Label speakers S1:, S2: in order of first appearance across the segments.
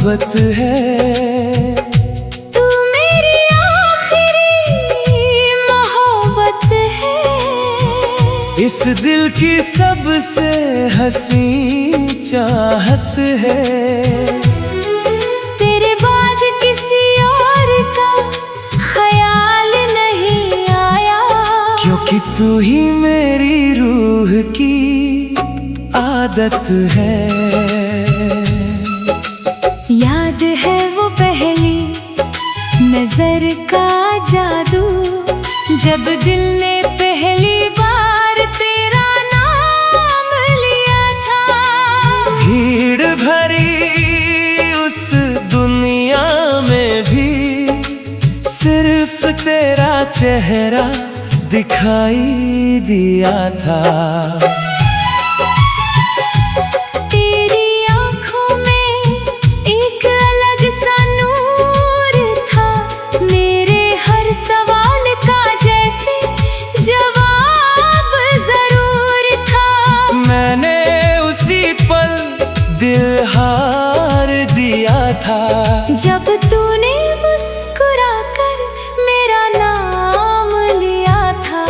S1: मोहब्बत है।
S2: तू मेरी आखिरी मोहब्बत है।
S1: इस दिल की सबसे हंसी चाहत है।
S2: तेरे बाद किसी और का ख्याल नहीं आया,
S1: क्योंकि तू ही मेरी रूह की आदत है।
S2: याद है वो पहली नजर का जादू, जब दिल ने पहली बार तेरा नाम लिया था।
S1: भीड़ भरी उस दुनिया में भी सिर्फ तेरा चेहरा दिखाई दिया था। दिल हार दिया था
S2: जब तूने मुस्कुरा कर मेरा नाम लिया था।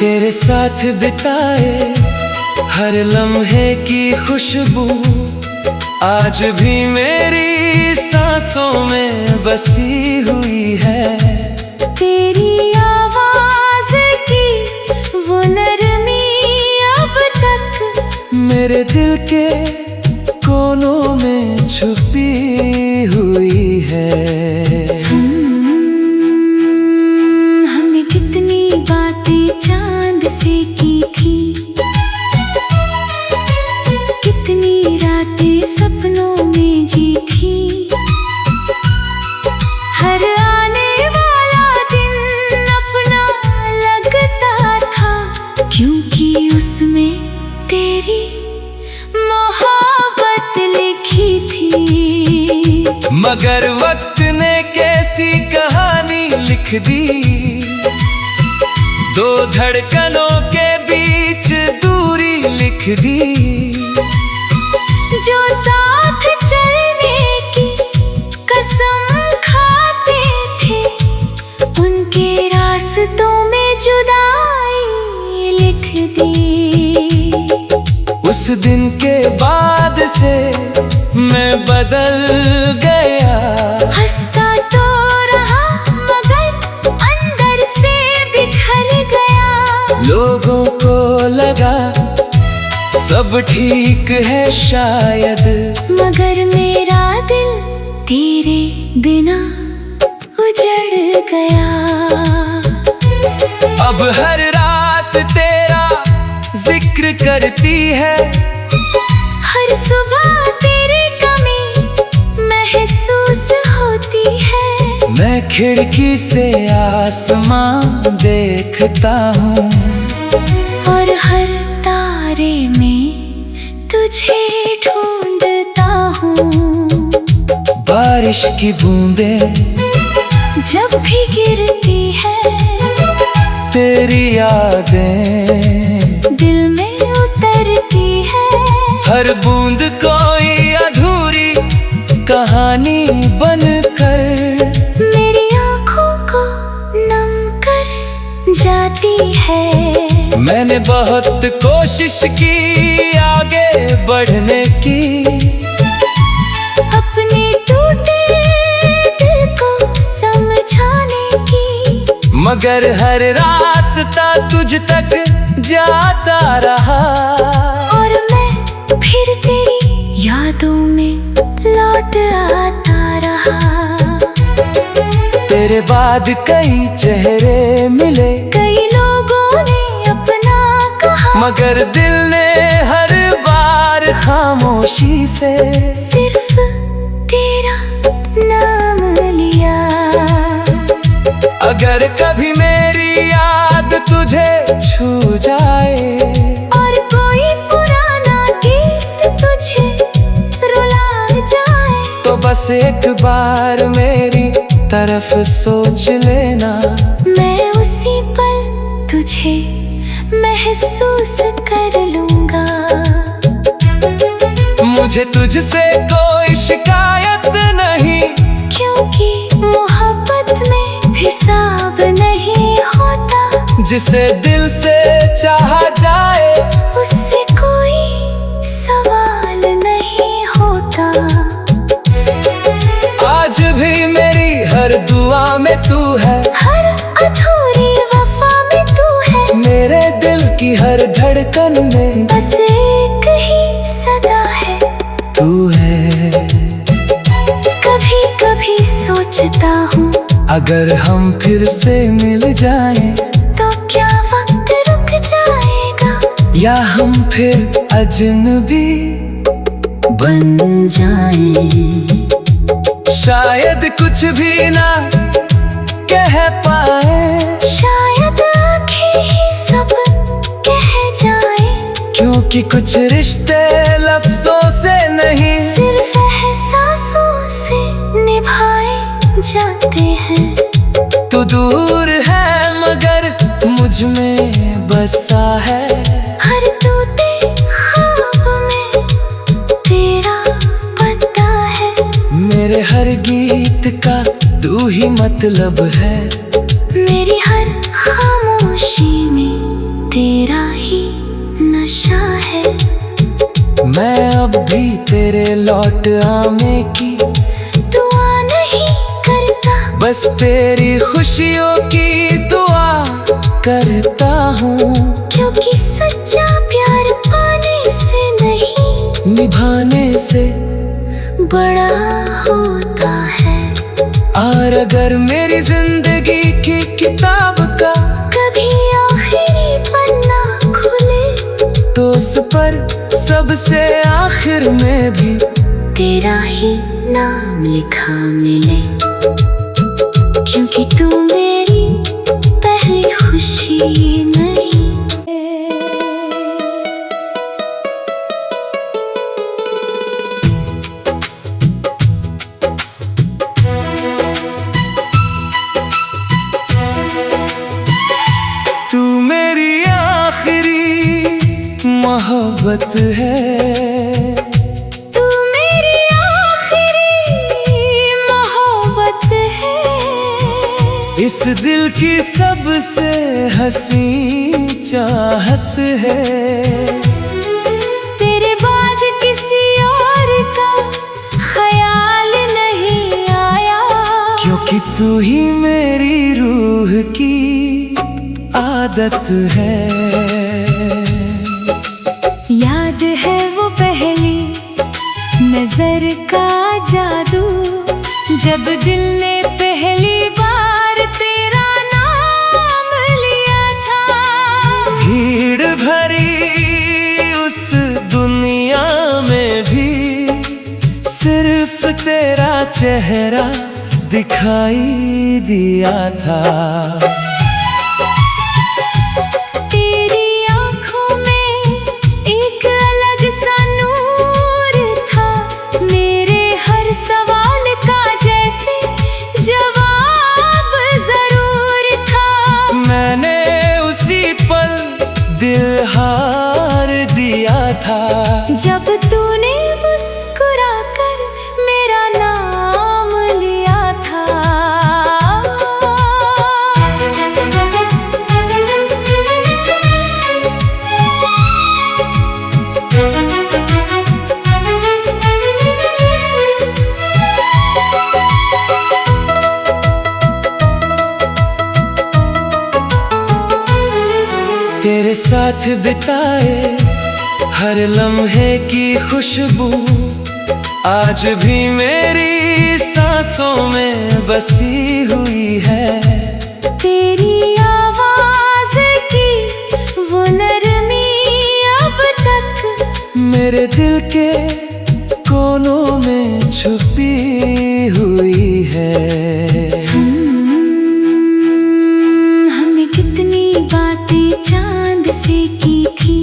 S1: तेरे साथ बिताए हर लम्हे की खुशबू आज भी मेरी सांसों में बसी हुई है।
S2: तेरी आवाज की वो नरमी अब तक
S1: मेरे दिल के कोनों में छुपी हुई है।
S2: हमने कितनी बातें चांद से की थी, कितनी रातें सपनों में जी थी। हर आने वाला दिन अपना लगता था, क्योंकि उसमें तेरी मोहब्बत लिखी थी।
S1: मगर वक्त ने कैसी कहानी लिख दी, दो धड़कनों के बीच दूरी लिख दी।
S2: जो साथ चलने की कसम खाते थे, उनके रास्तों में जुदाई लिख दी।
S1: उस दिन के बाद से मैं बदल गया।
S2: हंसता तो रहा मगर अंदर से बिखर गया।
S1: लोगों को लगा सब ठीक है शायद,
S2: मगर मेरा दिल तेरे बिना उजड़ गया।
S1: अब हर रात तेरा जिक्र करती है,
S2: हर सुबह तेरी कमी महसूस होती है।
S1: मैं खिड़की से आसमां देखता हूँ,
S2: और हर तारे में तुझे ढूंढता हूँ।
S1: बारिश की बूंदें
S2: जब भी गिरती है,
S1: तेरी यादें
S2: दिल में उतरती है।
S1: हर बूंद कोई अधूरी कहानी बनकर
S2: मेरी आँखों को नम कर जाती है।
S1: मैंने बहुत कोशिश की आगे बढ़ने की,
S2: अपने टूटे दिल को समझाने की,
S1: मगर हर रास्ता तुझ तक जाता रहा।
S2: और मैं फिर तेरी यादों में लौट आता रहा।
S1: तेरे बाद कई चेहरे मिले,
S2: कई लोगों ने अपना कहा,
S1: मगर दिल ने हर बार खामोशी से
S2: सिर्फ तेरा नाम लिया।
S1: अगर कभी मेरी याद तुझे छू जाए
S2: और कोई
S1: बस एक बार मेरी तरफ सोच लेना।
S2: मैं उसी पल तुझे महसूस कर लूंगा।
S1: मुझे तुझसे कोई शिकायत नहीं,
S2: क्योंकि मोहब्बत में हिसाब नहीं होता।
S1: जिसे दिल से चाहा जाए
S2: उससे कोई सवाल नहीं होता।
S1: आज भी मेरी हर दुआ में तू है,
S2: हर अधूरी वफा में तू है।
S1: मेरे दिल की हर धड़कन में
S2: बस एक ही सदा है,
S1: तू है।
S2: कभी कभी सोचता हूँ,
S1: अगर हम फिर से मिल जाएं,
S2: तो क्या वक्त रुक जाएगा,
S1: या हम फिर अजनबी
S2: बन जाएं।
S1: शायद कुछ भी ना कह पाए,
S2: शायद आँखें ही सब कह जाएं।
S1: क्योंकि कुछ रिश्ते लफ्जों से नहीं,
S2: सिर्फ एहसासों से निभाए जाते हैं।
S1: तू दूर है मगर मुझ में बसा है।
S2: हर टूटे ख्वाब में तेरा पता है।
S1: मेरे हर गीत का तू ही मतलब है,
S2: मेरी हर खामोशी में तेरा ही नशा है।
S1: मैं अब भी तेरे लौट आने की
S2: दुआ नहीं करता,
S1: बस तेरी खुशियों की दुआ करता हूँ।
S2: क्योंकि सच्चा प्यार पाने से नहीं,
S1: निभाने से
S2: बड़ा होता है।
S1: और अगर मेरी जिंदगी की किताब का
S2: कभी आखिरी पन्ना खुले,
S1: तो उस पर सबसे आखिर में भी
S2: तेरा ही नाम लिखा मिले। क्योंकि तू मेरी पहली खुशी नहीं।
S1: तू मेरी आखिरी मोहब्बत है,
S2: तू मेरी आखिरी मोहब्बत है।
S1: इस दिल की सबसे हंसी चाहत है।
S2: तेरे बाद किसी और का ख्याल नहीं आया,
S1: क्योंकि तू ही मेरी रूह की आदत है।
S2: याद है वो पहली नजर का जादू, जब दिल ने पहली बार तेरा नाम लिया था।
S1: भीड़ भरी उस दुनिया में भी सिर्फ तेरा चेहरा दिखाई दिया था।
S2: तेरी आँखों में एक अलग सा नूर था, मेरे हर सवाल का जैसे जवाब जरूर था।
S1: मैंने उसी पल दिल हार दिया था,
S2: जब तूने मुस्कुरा कर मेरा नाम लिया था।
S1: तेरे साथ बिताए हर लम्हे की खुशबू आज भी मेरी सांसों में बसी हुई है।
S2: तेरी आवाज की वो नरमी अब तक
S1: मेरे दिल के कोनों में छुपी हुई है।
S2: हमने कितनी बातें चांद से की थी,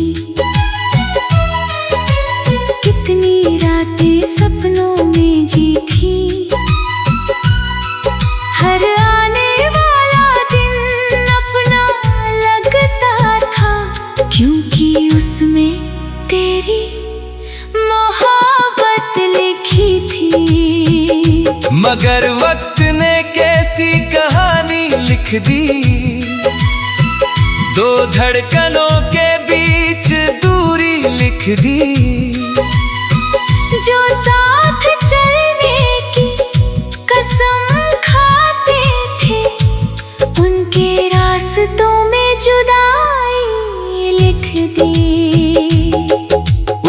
S2: कितनी रातें सपनों में जी थी। क्योंकि उसमें तेरी मोहब्बत लिखी थी।
S1: मगर वक्त ने कैसी कहानी लिख दी, दो धड़कनों के बीच दूरी लिख दी।
S2: जो साथ चलने की कसम खाते थे, उनके रास्तों में जुदाई लिख दी।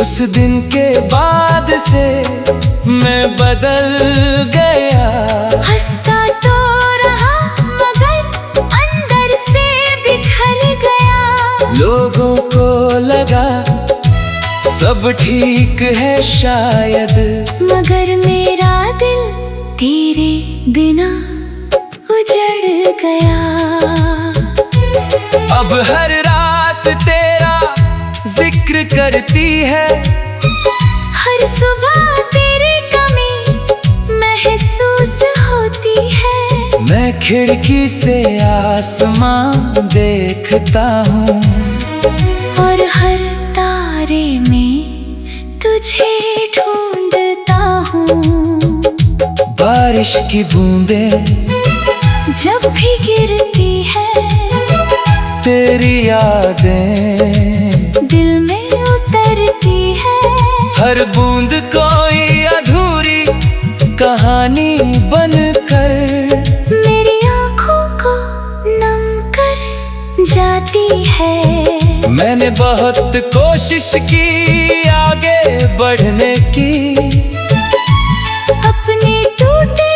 S1: उस दिन के बाद से मैं बदल गया,
S2: हंसता तो रहा मगर अंदर से बिखर गया।
S1: लोगों को लगा सब ठीक है शायद,
S2: मगर मेरा दिल तेरे बिना उजड़ गया।
S1: अब हर रात तेरा जिक्र करती है,
S2: हर सुबह तेरी कमी महसूस होती है।
S1: मैं खिड़की से आसमां देखता हूँ,
S2: और हर तारे में तुझे ढूंढता हूँ।
S1: बारिश की बूंदें
S2: जब भी गिरती है,
S1: तेरी यादें
S2: दिल में उतरती है।
S1: हर बूंद कोई अधूरी कहानी बनकर
S2: मेरी आँखों को नम कर जाती है।
S1: मैंने बहुत कोशिश की आगे बढ़ने की,
S2: अपने टूटे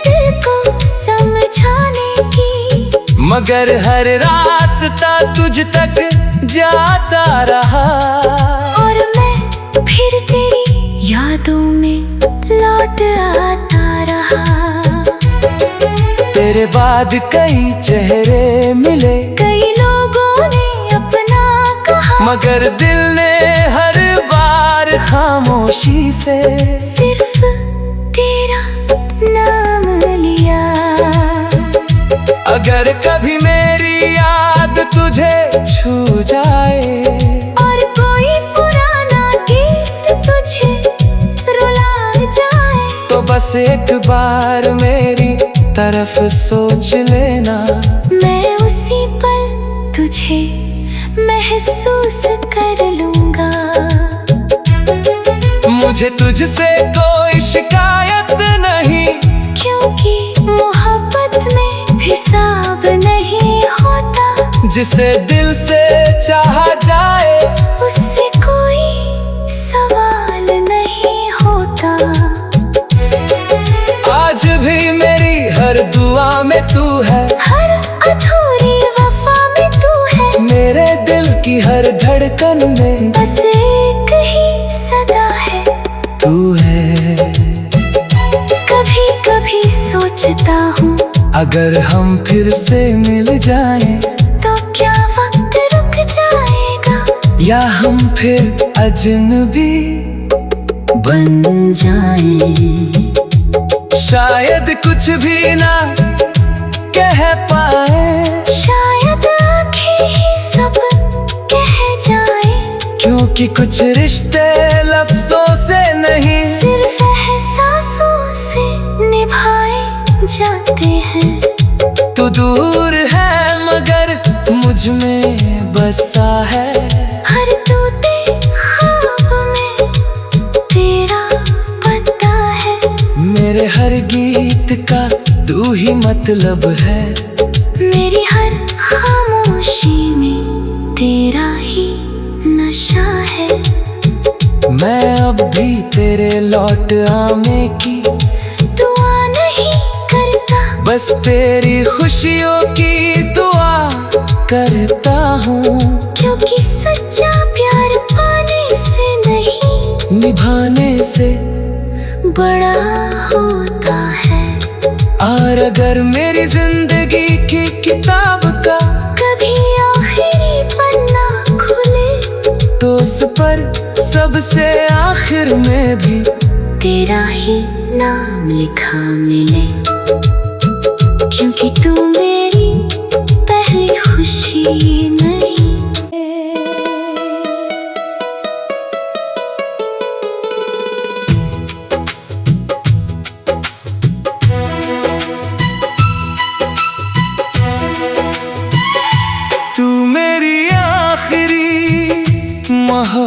S2: दिल को समझाने की,
S1: मगर हर रास्ता तुझ तक जाता रहा।
S2: और मैं फिर तेरी यादों में लौट आता रहा।
S1: तेरे बाद कई चेहरे मिले,
S2: कई लोगों ने अपना कहा,
S1: मगर दिल ने हर बार खामोशी से
S2: सिर्फ तेरा नाम लिया।
S1: अगर कभी मेरी याद तुझे छू जाए,
S2: और कोई पुराना गीत तुझे रुला जाए,
S1: तो बस एक बार मेरी तरफ सोच लेना।
S2: मैं उसी पल तुझे महसूस कर लूंगा।
S1: मुझे तुझसे कोई शिकायत नहीं,
S2: क्योंकि मोहब्बत में हिसाब नहीं होता।
S1: जिसे दिल से चाहा जाए
S2: उससे कोई सवाल नहीं होता।
S1: आज भी मेरी हर दुआ में तू है,
S2: हर अधूरी वफा में तू है।
S1: मेरे दिल की हर धड़कन में
S2: बस एक ही सदा है,
S1: तू है।
S2: कभी कभी सोचता हूँ,
S1: अगर हम फिर से मिल जाएं,
S2: तो क्या वक्त रुक जाएगा,
S1: या हम फिर अजनबी
S2: बन जाएं।
S1: शायद कुछ भी ना कह पाए,
S2: शायद आखिर ही सब कह जाए।
S1: क्योंकि कुछ रिश्ते लफ्जों से नहीं,
S2: सिर्फ एहसासों से निभाए जाते हैं।
S1: तू दूर है मगर मुझ में बसा है,
S2: हर टूटे ख्वाब में तेरा पता है।
S1: मेरे हर गीत का तू ही मतलब है,
S2: मेरी हर खामोशी में तेरा ही नशा है।
S1: मैं अब भी तेरे लौट आने की
S2: दुआ नहीं करता,
S1: बस तेरी खुशियों की दुआ करता हूँ।
S2: क्योंकि सच्चा प्यार पाने से नहीं,
S1: निभाने से
S2: बड़ा होता है।
S1: और अगर मेरी जिंदगी की किताब का
S2: कभी आखिरी पन्ना खुले,
S1: तो उस पर सबसे आखिर में भी
S2: तेरा ही नाम लिखा मिले। क्योंकि तू मेरी पहली खुशी नहीं।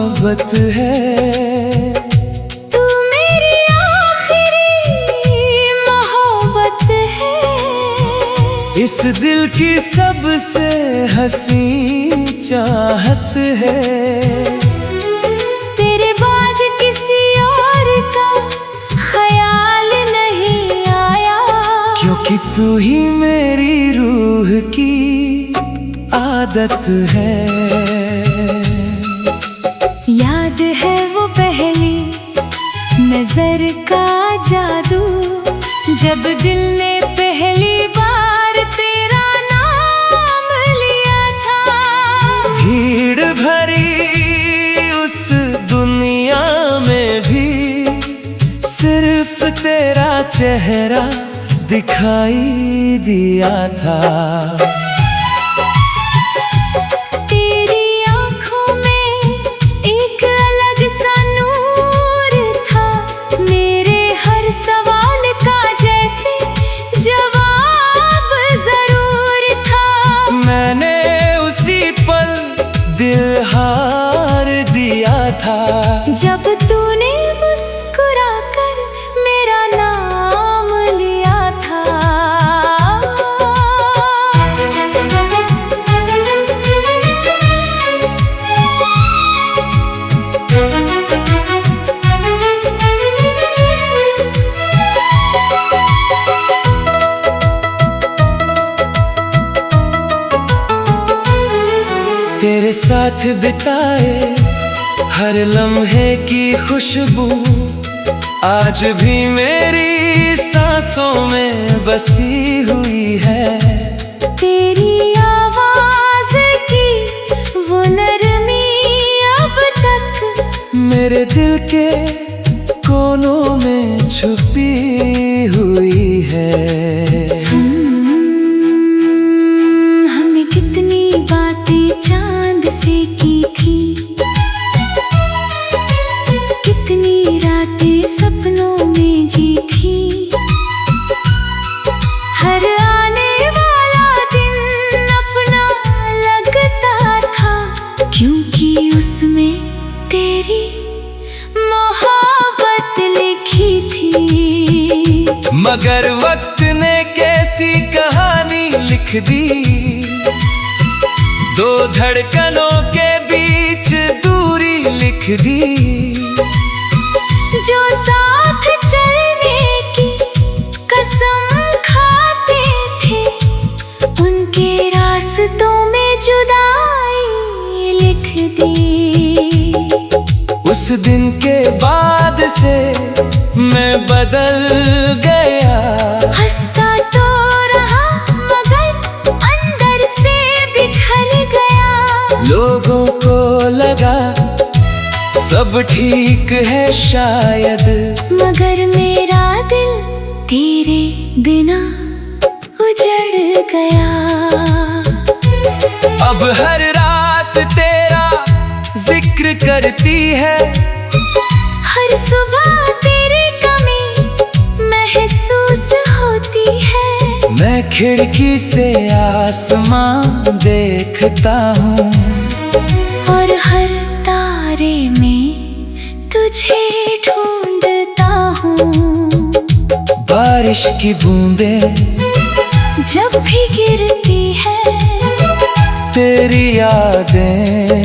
S1: मोहब्बत है।
S2: तू मेरी आखिरी मोहब्बत है।
S1: इस दिल की सबसे हंसी चाहत है।
S2: तेरे बाद किसी और का ख्याल नहीं आया,
S1: क्योंकि तू ही मेरी रूह की आदत है।
S2: याद है वो पहली नजर का जादू, जब दिल ने पहली बार तेरा नाम लिया था।
S1: भीड़ भरी उस दुनिया में भी सिर्फ तेरा चेहरा दिखाई दिया था।
S2: तेरी आँखों में एक अलग सा नूर था, मेरे हर सवाल का जैसे जवाब जरूर था।
S1: मैंने उसी पल दिल हार दिया था,
S2: जब तूने मुस्कुरा कर मेरा नाम लिया था।
S1: तेरे साथ बिताए हर लम्हे की खुशबू आज भी मेरी सांसों में बसी हुई है।
S2: तेरी आवाज की वो नरमी अब तक
S1: मेरे दिल के कोनों में छुपी हुई है।
S2: हमने कितनी बातें चांद से की थी, कितनी रातें सपनों में जी थी। हर आने वाला दिन अपना लगता था, क्योंकि उसमें तेरी मोहब्बत लिखी थी।
S1: मगर वक्त ने कैसी कहानी लिख दी, दो धड़कनों के बीच दूरी लिख दी।
S2: जो साथ चलने की कसम खाते थे, उनके रास्तों में जुदाई लिख दी।
S1: उस दिन के बाद से मैं बदल गया,
S2: हंसता तो रहा मगर अंदर से बिखर गया।
S1: लोगों को लगा सब ठीक है शायद,
S2: मगर मेरा दिल तेरे बिना उजड़ गया।
S1: अब हर रात तेरा जिक्र करती है,
S2: हर सुबह तेरी कमी महसूस होती है।
S1: मैं खिड़की से आसमां देखता हूँ,
S2: और हर तारे में तुझे ढूंढता हूँ।
S1: बारिश की बूंदें
S2: जब भी गिरती है,
S1: तेरी यादें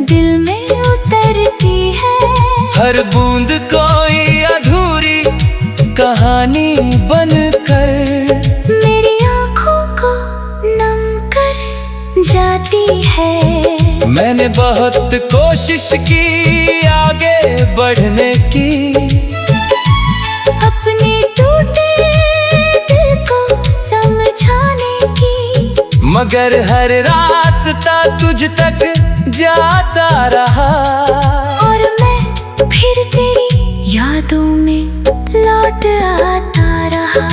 S2: दिल में उतरती है।
S1: हर बूंद कोई अधूरी कहानी बनकर
S2: मेरी आँखों को नम कर जाती है।
S1: मैंने बहुत कोशिश की आगे बढ़ने की,
S2: अपने टूटे दिल को समझाने की,
S1: मगर हर रास्ता तुझ तक जाता रहा।
S2: और मैं फिर तेरी यादों में लौट आता रहा।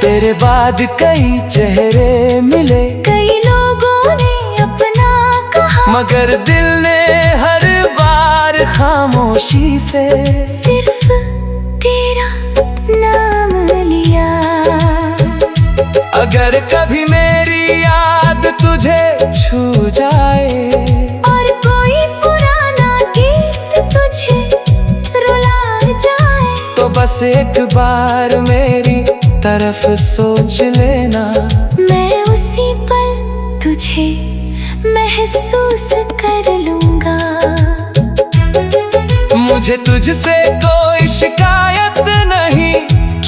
S1: तेरे बाद कई चेहरे मिले,
S2: कई लोगों ने अपना कहा,
S1: मगर दिल ने हर बार खामोशी से
S2: सिर्फ तेरा नाम लिया।
S1: अगर कभी मेरी याद तुझे छू जाए
S2: और कोई
S1: बस एक बार मेरी तरफ सोच लेना।
S2: मैं उसी पल तुझे महसूस कर लूंगा।
S1: मुझे तुझसे कोई शिकायत नहीं,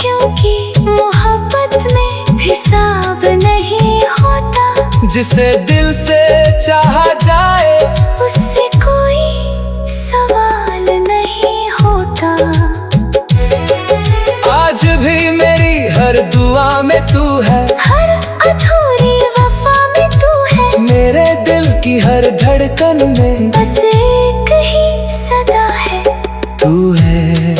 S2: क्योंकि मोहब्बत में हिसाब नहीं होता।
S1: जिसे दिल से चाहा जाए
S2: उससे कोई सवाल नहीं होता।
S1: आज भी मेरी हर दुआ में तू है,
S2: हर अधूरी वफा में तू है।
S1: मेरे दिल की हर धड़कन में
S2: बस एक ही सदा है,
S1: तू है।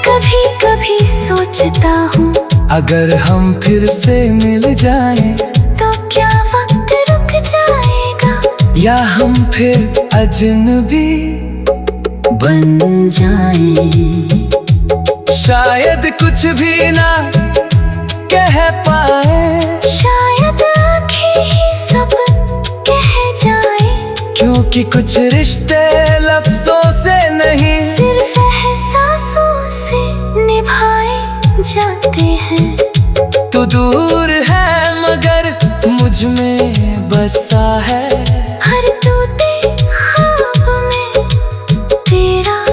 S2: कभी कभी सोचता हूँ
S1: अगर हम फिर से मिल जाएं,
S2: तो क्या वक्त रुक जाएगा,
S1: या हम फिर अजनबी
S2: बन जाएं।
S1: शायद कुछ भी ना कह पाए,
S2: शायद आँखें ही सब कह जाएं।
S1: क्योंकि कुछ रिश्ते लफ्जों से नहीं,
S2: सिर्फ एहसासों से निभाए जाते हैं।
S1: तू दूर है मगर मुझ में बसा है।
S2: हर टूटे ख्वाब में तेरा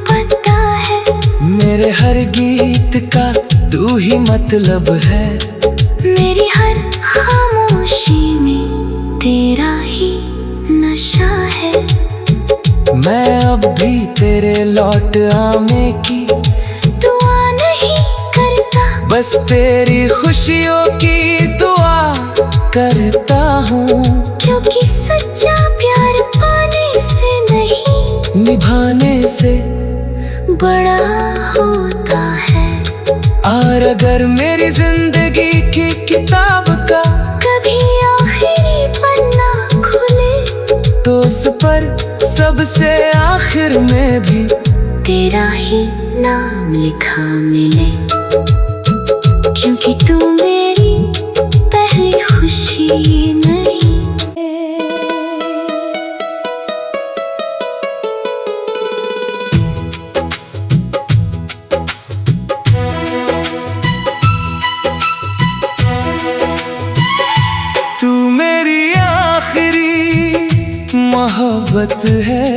S2: पता है।
S1: मेरे हर गीत का तू ही मतलब है।
S2: मेरी हर खामोशी में तेरा ही नशा है।
S1: मैं अब भी तेरे लौट आने की
S2: दुआ नहीं करता,
S1: बस तेरी खुशियों की दुआ करता हूँ।
S2: क्योंकि सच्चा प्यार पाने से नहीं,
S1: निभाने से
S2: बड़ा होता है।
S1: और अगर मेरी जिंदगी की किताब का
S2: कभी आखिरी पन्ना खुले,
S1: तो उस पर सबसे आखिर में भी
S2: तेरा ही नाम लिखा मिले। क्योंकि तू मेरी पहली खुशी नहीं।
S1: तू मेरी आखिरी मोहब्बत है।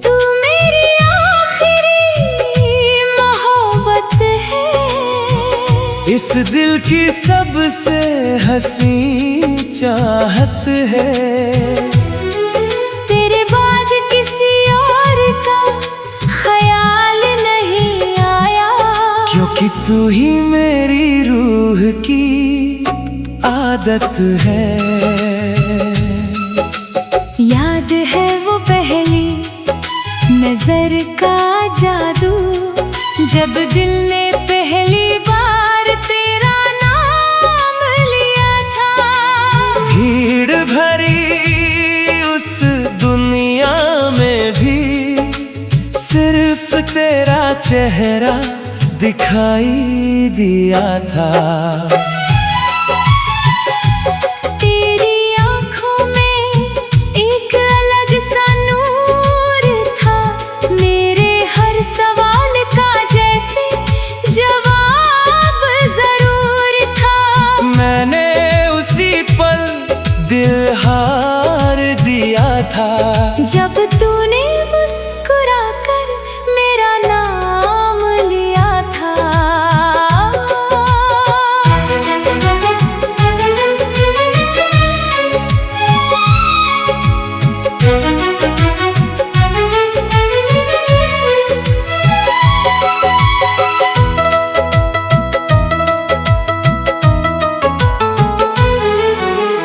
S2: तू मेरी आखिरी मोहब्बत है।
S1: इस दिल की सबसे हंसी चाहत है।
S2: तेरे बाद किसी और का ख्याल नहीं आया,
S1: क्योंकि तू ही मेरी रूह की आदत है।
S2: याद है वो पहली नजर का जादू, जब दिल ने पहली बार तेरा नाम लिया था।
S1: भीड़ भरी उस दुनिया में भी सिर्फ तेरा चेहरा दिखाई दिया था।
S2: तेरी आँखों में एक अलग सा नूर था, मेरे हर सवाल का जैसे जवाब जरूर था।
S1: मैंने उसी पल दिल हार दिया था,
S2: जब तूने मुस्कुरा कर मेरा नाम लिया था।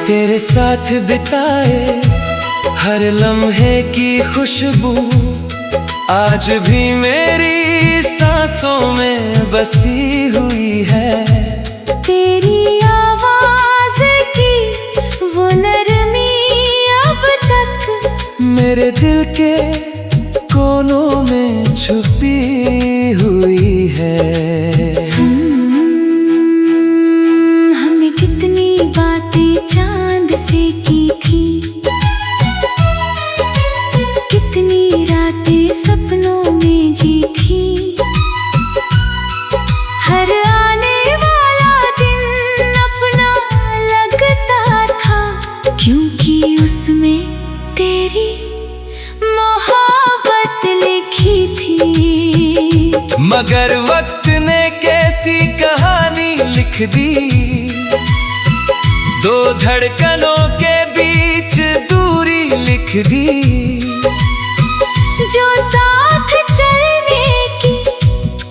S1: तेरे साथ बिताए हर लम्हे की खुशबू आज भी मेरी सांसों में बसी हुई है।
S2: तेरी आवाज की वो नरमी अब तक
S1: मेरे दिल के कोनों में छुपी हुई है।
S2: हमने कितनी बातें चांद से की थी, कितनी रातें सपनों में जी थी। क्योंकि उसमें तेरी मोहब्बत लिखी थी।
S1: मगर वक्त ने कैसी कहानी लिख दी, दो धड़कनों के बीच दूरी लिख दी।
S2: जो साथ चलने की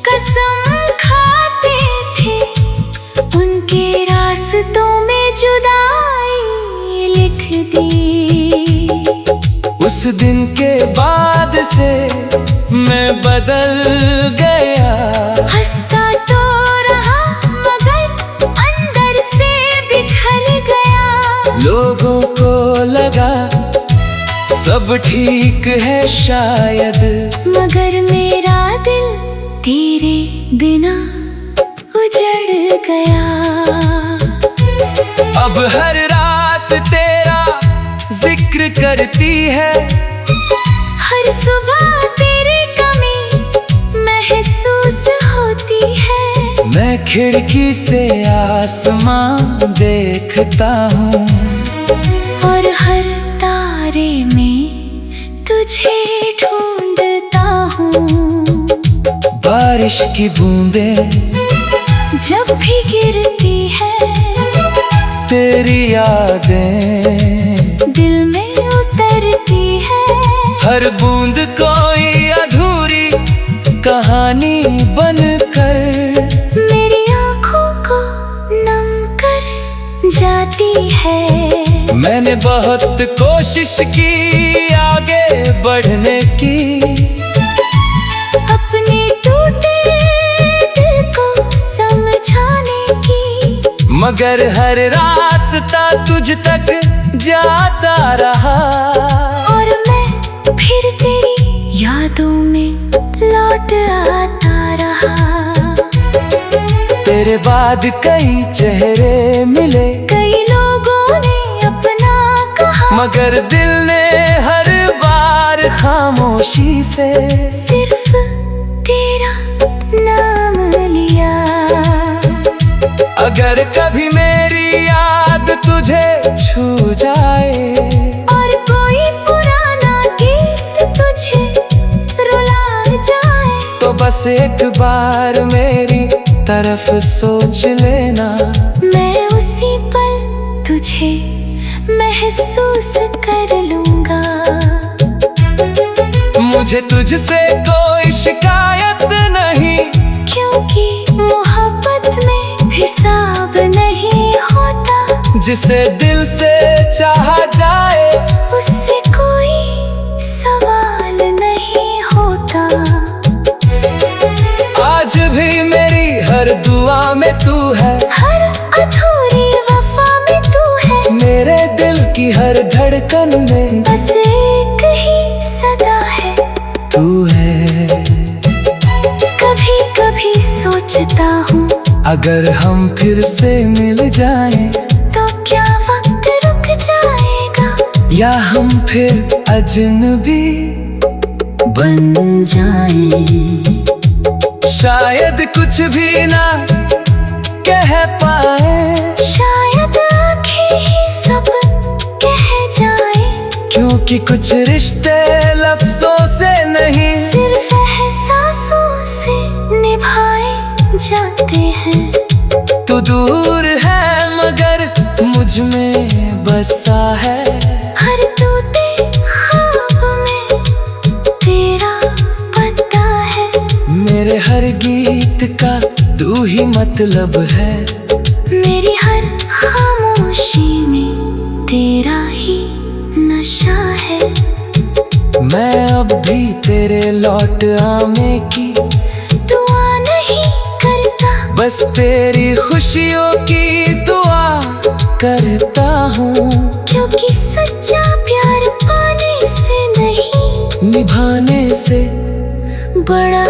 S2: कसम खाते थे, उनके रास्तों में जुदाई लिख दी।
S1: उस दिन के बाद से मैं बदल गया,
S2: हंसता तो रहा मगर अंदर से बिखर गया।
S1: लोगों को लगा सब ठीक है शायद,
S2: मगर मेरा दिल तेरे बिना उजड़ गया।
S1: अब हर रात तेरा जिक्र करती है,
S2: हर सुबह तेरी कमी महसूस होती है।
S1: मैं खिड़की से आसमां देखता हूँ,
S2: और हर तारे में तुझे ढूंढता हूँ।
S1: बारिश की बूंदें
S2: जब भी गिरती है,
S1: तेरी यादें
S2: दिल में उतरती है।
S1: हर बूंद कोई अधूरी कहानी बनकर
S2: मेरी आँखों को नम कर जाती है।
S1: मैंने बहुत कोशिश की आगे बढ़ने की,
S2: अपने टूटे दिल को समझाने की।
S1: मगर हर रास्ता तुझ तक जाता रहा,
S2: और मैं फिर तेरी यादों में लौट आता रहा।
S1: तेरे बाद कई चेहरे मिले,
S2: कई लोगों ने अपना कहा,
S1: मगर दिल ने हर बार खामोशी से
S2: सिर्फ तेरा नाम लिया।
S1: अगर कभी मेरी याद तुझे छू जाए,
S2: और कोई पुराना गीत तुझे रुला जाए,
S1: तो बस एक बार मेरी तरफ सोच लेना।
S2: मैं उसी पल तुझे महसूस कर लूंगा।
S1: मुझे तुझसे कोई शिकायत नहीं,
S2: क्योंकि मोहब्बत में हिसाब नहीं होता।
S1: जिसे दिल से चाहा जाए,
S2: उससे कोई सवाल नहीं होता।
S1: आज भी मेरी हर दुआ में तू है,
S2: हर अधूरी वफा में तू है।
S1: मेरे दिल की हर धड़कन में
S2: बस एक ही सदा है,
S1: तू है।
S2: कभी कभी सोचता हूँ,
S1: अगर हम फिर से मिल जाएं,
S2: तो क्या वक्त रुक जाएगा,
S1: या हम फिर अजनबी
S2: बन जाएं।
S1: शायद कुछ भी ना कह पाए,
S2: शायद आँखें ही सब कह जाएं।
S1: क्योंकि कुछ रिश्ते लफ्जों से नहीं,
S2: सिर्फ एहसासों से निभाए जाते हैं।
S1: तू दूर है मगर मुझ में बसा है,
S2: हर टूटे ख्वाब में तेरा पता है।
S1: मेरे हर गीत का तू ही मतलब है,
S2: मेरी हर खामोशी में तेरा ही नशा है।
S1: मैं अब भी तेरे लौट आने की
S2: दुआ नहीं करता,
S1: बस तेरी खुशियों की दुआ करता हूँ।
S2: क्योंकि सच्चा प्यार पाने से नहीं,
S1: निभाने से
S2: बड़ा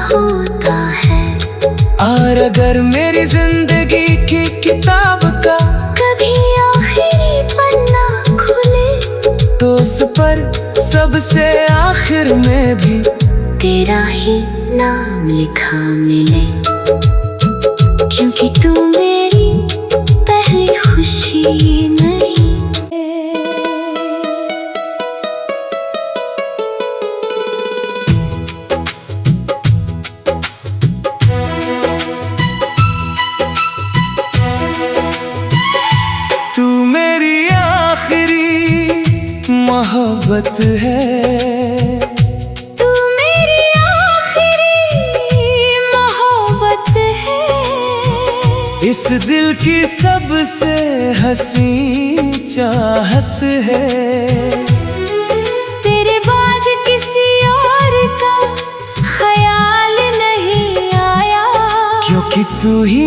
S2: होता है।
S1: और अगर मेरी जिंदगी की किताब का
S2: कभी आखिरी पन्ना खुले,
S1: तो उस पर सबसे आखिर में भी
S2: तेरा ही नाम लिखा मिले। क्योंकि तू मेरी पहली खुशी नहीं।
S1: मोहब्बत है।
S2: तू मेरी आखिरी मोहब्बत है।
S1: इस दिल की सबसे हंसी चाहत है।
S2: तेरे बाद किसी और का ख्याल नहीं आया,
S1: क्योंकि तू ही